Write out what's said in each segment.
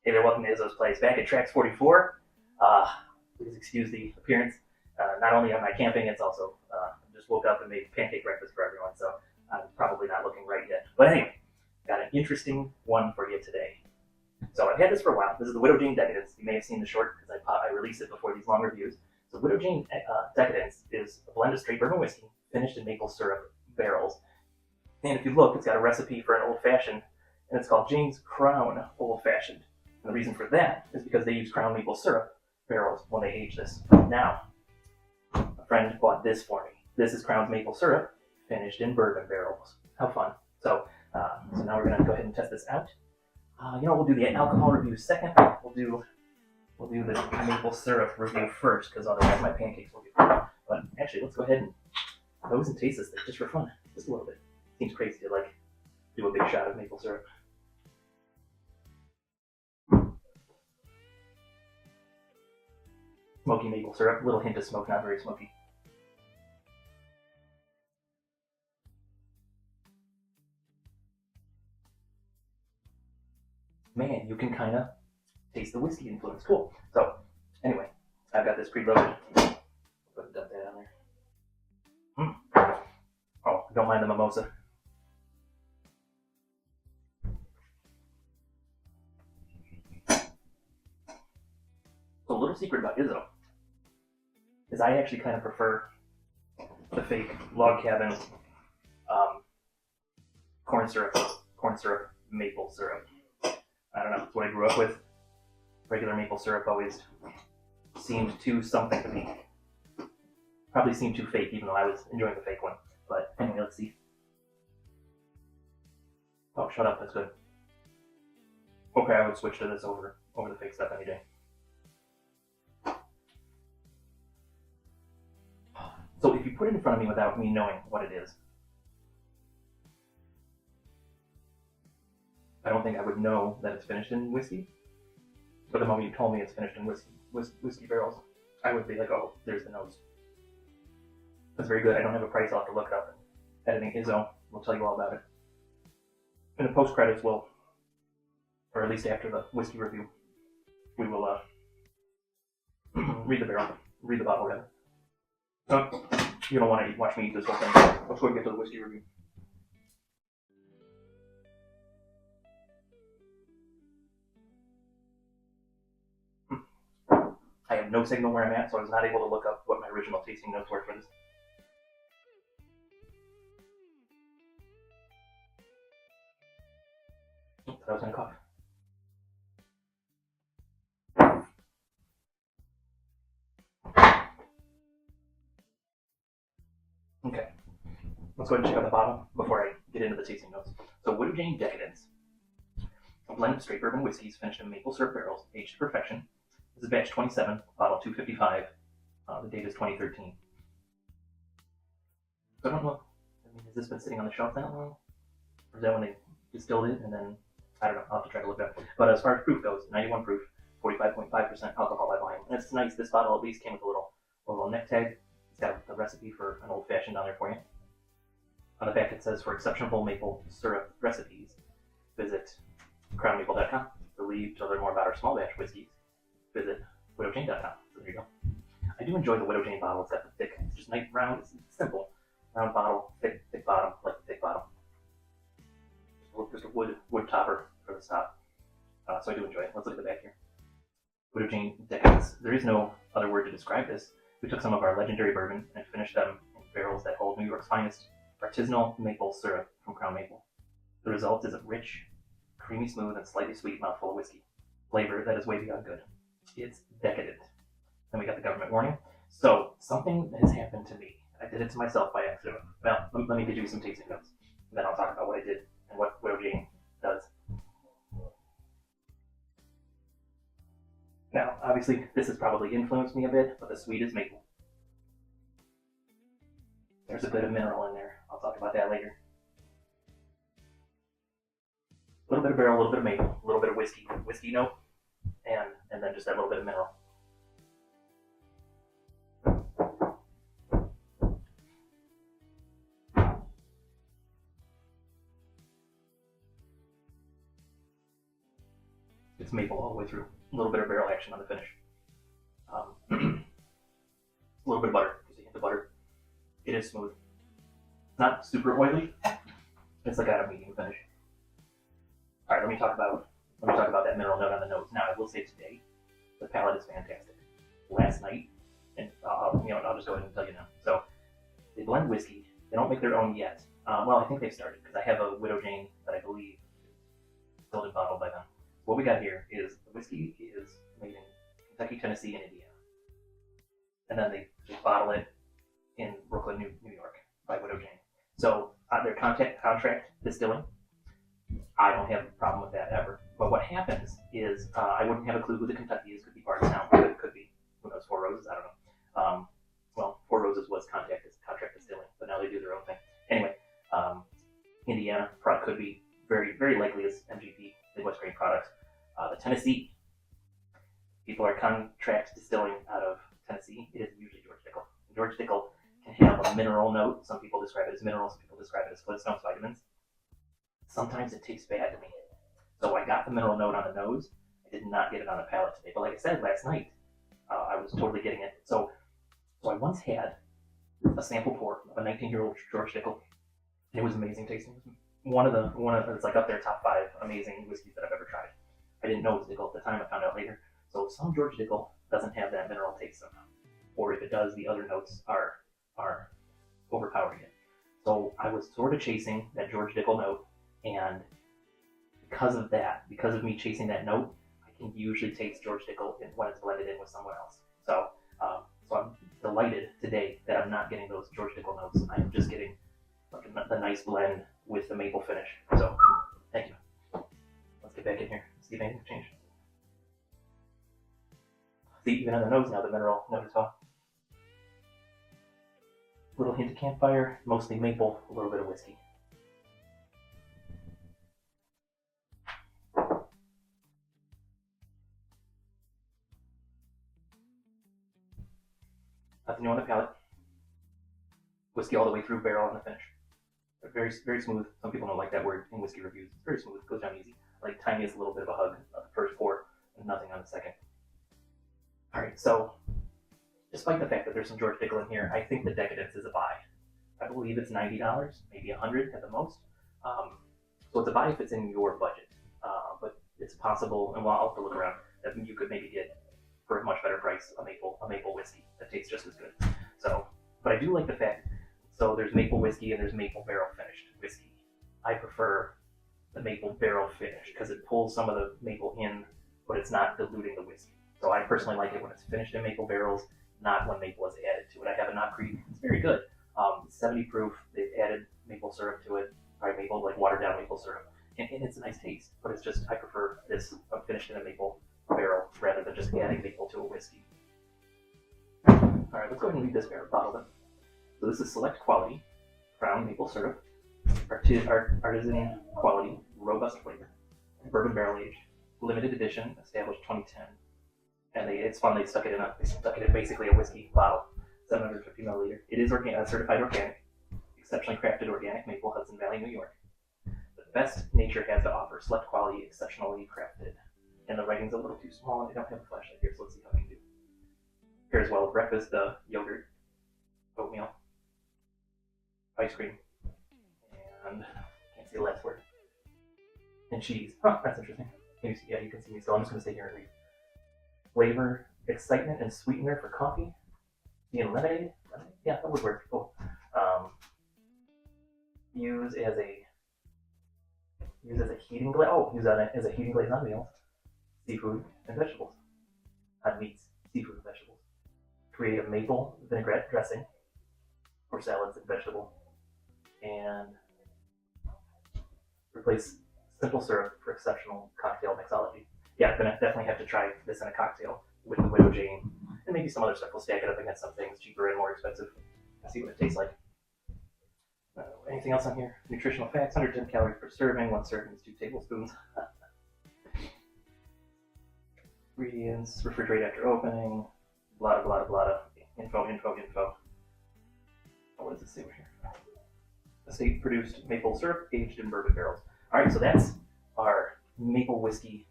Hey there, welcome to Izzo's Place. Back at Tracks 44. Please excuse the appearance. Not only am I camping, it's also just woke up and made pancake breakfast for everyone, so I'm probably not looking right yet. But anyway, got an interesting one for you today. So I've had this for a while. This is the Widow Jane Decadence. You may have seen the short because I released it before these long reviews. So Widow Jane Decadence is a blend of straight bourbon whiskey finished in maple syrup barrels. And if you look, it's got a recipe for an old fashioned, and it's called Jane's Crown Old Fashioned. And the reason for that is because they use Crown maple syrup barrels when they age this. Now, a friend bought this for me. This is Crown's maple syrup finished in bourbon barrels. How fun. So now we're going to go ahead and test this out. We'll do the alcohol review second. We'll do the maple syrup review first, because otherwise my pancakes will be fun. But actually, let's go ahead and nose and taste this thing just for fun, just a little bit. Seems crazy to do a big shot of maple syrup. Smoky maple syrup, a little hint of smoke, not very smoky. Man, you can kind of taste the whiskey influence. Cool. So, anyway, I've got this preloaded. Dump that on there. Oh, don't mind the mimosa. So, a little secret about Izzo is I actually kind of prefer the fake log cabin corn syrup, maple syrup. I don't know, it's what I grew up with. Regular maple syrup always seemed too something to me. Probably seemed too fake, even though I was enjoying the fake one. But anyway, let's see. Oh, shut up, that's good. Okay, I would switch to this over the fake stuff any day. So if you put it in front of me without me knowing what it is, I don't think I would know that it's finished in whiskey. But the moment you told me it's finished in whiskey barrels, I would be like, oh, there's the nose. That's very good. I don't have a price. I'll have to look it up. Editing Izzo will tell you all about it. In the post-credits, or at least after the whiskey review, we will read the bottle rather. You don't want to watch me eat this whole thing. Let's go and get to the whiskey review. I have no signal where I'm at, so I was not able to look up what my original tasting notes were for this. I thought I was going to cough. Okay, let's go ahead and check out the bottle before I get into the tasting notes. So, Widow Jane Decadence, a blend of straight bourbon whiskeys finished in maple syrup barrels, aged to perfection. This is batch 27, bottle 255. The date is 2013. So I don't know. Has this been sitting on the shelf that long? Or is that when they distilled it and then, I don't know, I'll have to try to look it up. But as far as proof goes, 91 proof, 45.5% alcohol by volume. And it's nice, this bottle at least came with a little neck tag. It's got the recipe for an old fashioned on there for you. On the back it says, for exceptional maple syrup recipes, visit crownmaple.com. To learn more about our small batch whiskeys, visit widowjane.com. So there you go. I do enjoy the Widow Jane bottle. It's got the thick, it's just nice round, it's simple. Round bottle, thick bottom, like the thick bottom. Just a wood topper for the top. So I do enjoy it. Let's look at the back here. Widow Jane Decadence. There is no other word to describe this. We took some of our legendary bourbon and finished them in barrels that hold New York's finest artisanal maple syrup from Crown Maple. The result is a rich, creamy smooth, and slightly sweet mouthful of whiskey. Flavor that is way beyond good. It's decadent. Then we got the government warning. So something has happened to me. I did it to myself by accident. Well, let me give you some tasting notes. And then I'll talk about what I did and what Widow Jane does. Now, obviously, this has probably influenced me a bit, but the sweet is maple. There's a bit of mineral in there. I'll talk about that later. A little bit of barrel, a little bit of maple, a little bit of whiskey note, and then just that little bit of mineral. It's maple all the way through. A little bit of barrel action on the finish. A little bit of butter. Just a hint of butter. It is smooth. Not super oily. It's like a medium finish. All right, let me talk about that mineral note on the nose. Now, I will say today, the palate is fantastic. Last night, and I'll just go ahead and tell you now. So, they blend whiskey. They don't make their own yet. Well, I think they've started because I have a Widow Jane that I believe is filled and bottled by them. What we got here is the whiskey is made in Kentucky, Tennessee, and Indiana, and then they bottle it in Brooklyn, New York, by Widow Jane. So their contract distilling. I don't have a problem with that ever. But what happens is I wouldn't have a clue who the Kentucky is. Could be Bardstown. Could be, who knows, Four Roses. I don't know. Well, Four Roses was contract distilling, but now they do their own thing. Anyway, Indiana could be very likely is MGP, Midwest Grain Products. The Tennessee, people are contract distilling out of Tennessee. It is usually George Dickel. George Dickel can have a mineral note. Some people describe it as mineral. Some people describe it as Flintstones vitamins. Sometimes it tastes bad to me. So I got the mineral note on the nose. I did not get it on the palate today. But like I said last night, I was totally getting it. So I once had a sample pour of a 19-year-old George Dickel. And it was amazing tasting. It was it's like up there top 5 amazing whiskeys that I've ever tried. I didn't know it was Dickel at the time. I found out later. So some George Dickel doesn't have that mineral taste somehow. Or if it does, the other notes are overpowering it. So I was sort of chasing that George Dickel note, and because of me chasing that note, I can usually taste George Dickel when it's blended in with someone else. So I'm delighted today that I'm not getting those George Dickel notes. I am just getting like the nice blend with the maple finish. So thank you. Let's get back in here. See if anything's changed. See, even on the nose now, the mineral note is gone. Little hint of campfire, mostly maple, a little bit of whiskey. Nothing new on the palate. Whiskey all the way through, barrel on the finish. They're very smooth. Some people don't like that word in whiskey reviews. It's very smooth, goes down easy. Like tiniest little bit of a hug on the first pour, and nothing on the second. All right, so despite the fact that there's some George Dickel in here, I think the Decadence is a buy. I believe it's $90, maybe $100 at the most. So it's a buy if it's in your budget. But it's possible, and I'll have to look around, that you could maybe get for a much better price a maple whiskey that tastes just as good. So, but I do like the fact. So there's maple whiskey and there's maple barrel finished whiskey. I prefer the maple barrel finish because it pulls some of the maple in, but it's not diluting the whiskey. So I personally like it when it's finished in maple barrels, not when maple is added to it. I have a Knob Creek. It's very good. 70 proof. They've added maple syrup to it. Right, maple, like watered down maple syrup. And it's a nice taste, but it's just, I prefer this finished in a maple barrel rather than just adding maple to a whiskey. All right, let's go ahead and leave this bottle then. So this is Select Quality Crown Maple Syrup, artisan quality, robust flavor, bourbon barrel aged, limited edition, established 2010. And it's fun. They stuck it in basically a whiskey bottle, 750 milliliter. It is certified organic, exceptionally crafted organic maple, Hudson Valley, New York. The best nature has to offer, select quality, exceptionally crafted. And the writing's a little too small, and I don't have a flashlight here, so let's see how I can do. Here as well, breakfast, yogurt, oatmeal, ice cream, and can't see the last word. And cheese. Huh, that's interesting. You can see me still. I'm just going to stay here and read. Flavor, excitement, and sweetener for coffee. Tea and lemonade. Yeah, that would work. Cool. Use as a heating glaze. Oh, use as a heating glaze on meals, seafood, and vegetables. On meats, seafood, and vegetables. Create a maple vinaigrette dressing for salads and vegetable. And replace simple syrup for exceptional cocktail mixology. Yeah, I'm gonna definitely have to try this in a cocktail with the Widow Jane, and maybe some other stuff. We'll stack it up against some things cheaper and more expensive and see what it tastes like. Anything else on here? Nutritional facts: 110 calories per serving. 1 serving is 2 tablespoons. Ingredients: refrigerate after opening. Blah blah blah blah. Info. Oh, what does it say over here? Estate-produced maple syrup aged in bourbon barrels. All right, so that's our maple whiskey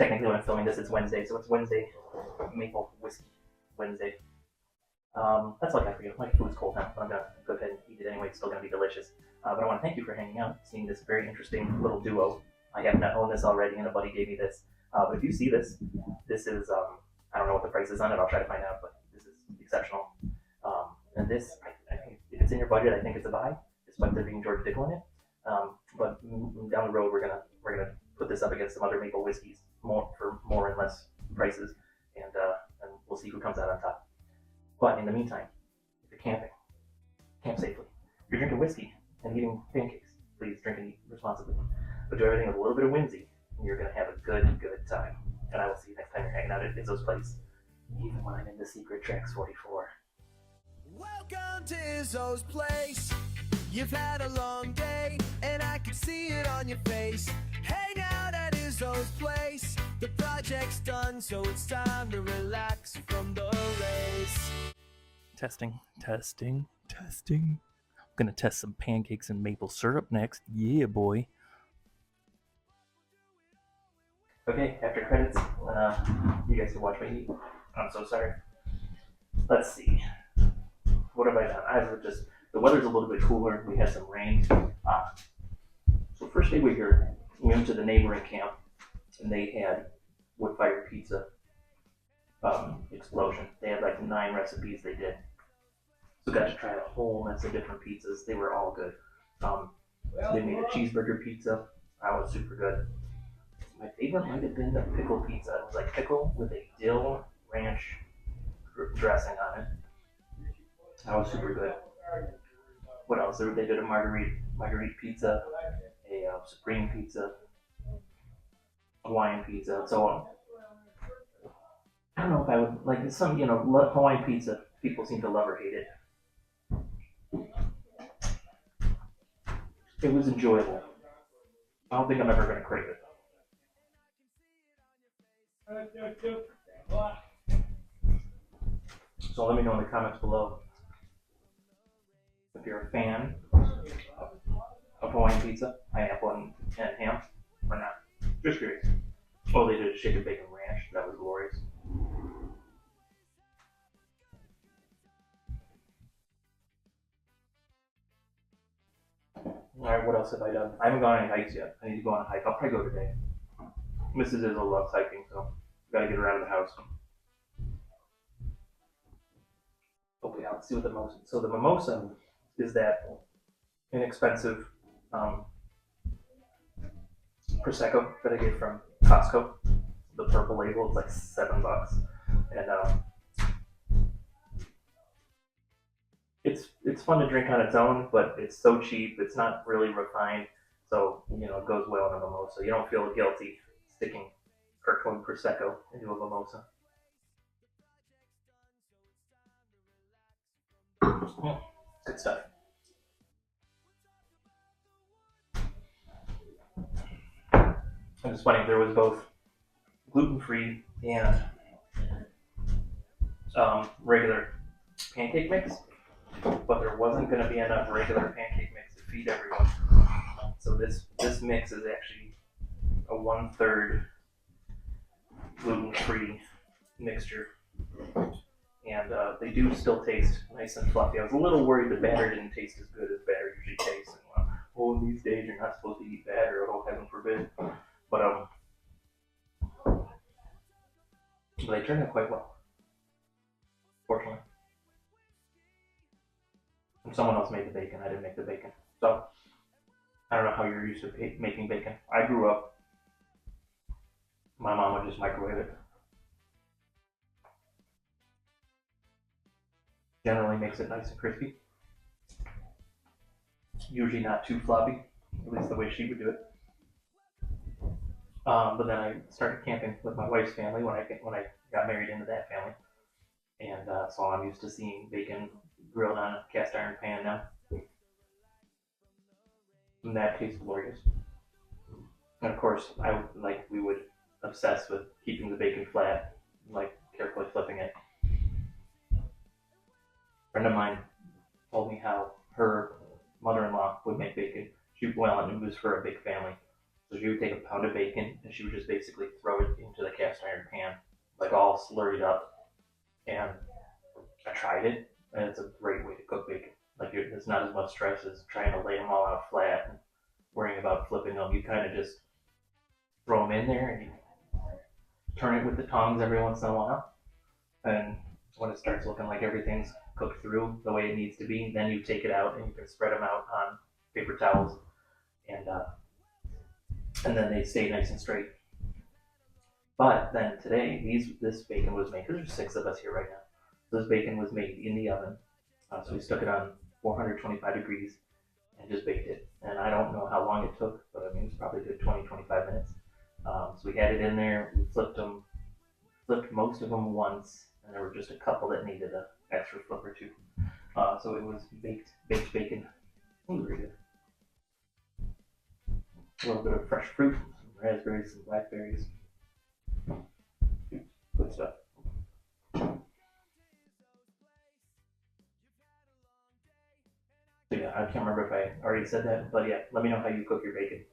technically when I'm filming this, it's Wednesday, so it's Wednesday Maple Whiskey Wednesday. That's all I got for you. My food's cold now, but I'm gonna go ahead and eat it anyway. It's still gonna be delicious. But I want to thank you for hanging out, seeing this very interesting little duo. I have not owned this already, and a buddy gave me this. But if you see this, this is I don't know what the price is on it. I'll try to find out, but this is exceptional. And this, I think, if it's in your budget, I think it's a buy, despite there being George Dickel in it. But down the road, we're gonna put this up against some other maple whiskeys for more and less prices, and we'll see who comes out on top. But in the meantime, if you're camping, camp safely. If you're drinking whiskey and eating pancakes, please drink and eat responsibly. But do everything with a little bit of whimsy, and you're gonna have a good time. And I will see you next time you're hanging out at Izzo's place, even when I'm in the secret tracks 44. Welcome to Izzo's place. You've had a long day, and I can see it on your face. Hang out at Izzo's place. The project's done, so it's time to relax from the race. Testing. I'm gonna test some pancakes and maple syrup next. Yeah, boy. Okay, after credits, you guys can watch me eat. I'm so sorry. Let's see. What have I done? The weather's a little bit cooler. We had some rain. So first day we went to the neighboring camp, and they had wood-fired pizza explosion. They had like 9 recipes they did. So got to try a whole mess of different pizzas. They were all good. They made a cheeseburger pizza. That was super good. My favorite might have been the pickle pizza. It was like pickle with a dill ranch dressing on it. That was super good. What else? They did a marguerite pizza, a supreme pizza, Hawaiian pizza, so on. I don't know if I would like some, Hawaiian pizza. People seem to love or hate it. It was enjoyable. I don't think I'm ever going to crave it. So let me know in the comments below if you're a fan of Hawaiian pizza, pineapple and ham, or not. Just curious. Oh, they did a chicken bacon ranch. That was glorious. Alright, what else have I done? I haven't gone on any hikes yet. I need to go on a hike. I'll probably go today. Mrs. Izzo loves hiking, so gotta get her out of the house. Okay, let's see what the mimosa. So the mimosa is that inexpensive prosecco that I get from Costco. The purple label is like $7, and it's fun to drink on its own, but it's so cheap. It's not really refined, so it goes well in a mimosa. You don't feel guilty sticking Kirkland prosecco into a mimosa. Good stuff. It's funny, there was both gluten-free and regular pancake mix, but there wasn't going to be enough regular pancake mix to feed everyone. So this mix is actually a 1/3 gluten-free mixture. And they do still taste nice and fluffy. I was a little worried the batter didn't taste as good as batter usually tastes. And, in these days you're not supposed to eat batter, heaven forbid. But they turned out quite well, fortunately. And someone else made the bacon. I didn't make the bacon. So I don't know how you're used to making bacon. I grew up, my mom would just microwave it. Generally makes it nice and crispy. Usually not too floppy, at least the way she would do it. But then I started camping with my wife's family when I got married into that family, and so I'm used to seeing bacon grilled on a cast iron pan now, and that tastes glorious. And of course, we would obsess with keeping the bacon flat, like carefully flipping it. A friend of mine told me how her mother-in-law would make bacon. And it was for a big family. So she would take a pound of bacon and she would just basically throw it into the cast iron pan, like all slurried up. And I tried it, and it's a great way to cook bacon. Like it's not as much stress as trying to lay them all out flat and worrying about flipping them. You kind of just throw them in there and you turn it with the tongs every once in a while. And when it starts looking like everything's cooked through the way it needs to be, then you take it out and you can spread them out on paper towels, and then they stay nice and straight. But then today, this bacon was made, because there's 6 of us here right now. So this bacon was made in the oven. So we stuck it on 425 degrees and just baked it. And I don't know how long it took, but I mean, it was probably a good 20, 25 minutes. So we had it in there, we flipped most of them once, and there were just a couple that needed an extra flip or two. So it was baked bacon. It was really good. A little bit of fresh fruit, some raspberries, some blackberries. Good stuff. So yeah, I can't remember if I already said that, but yeah, let me know how you cook your bacon.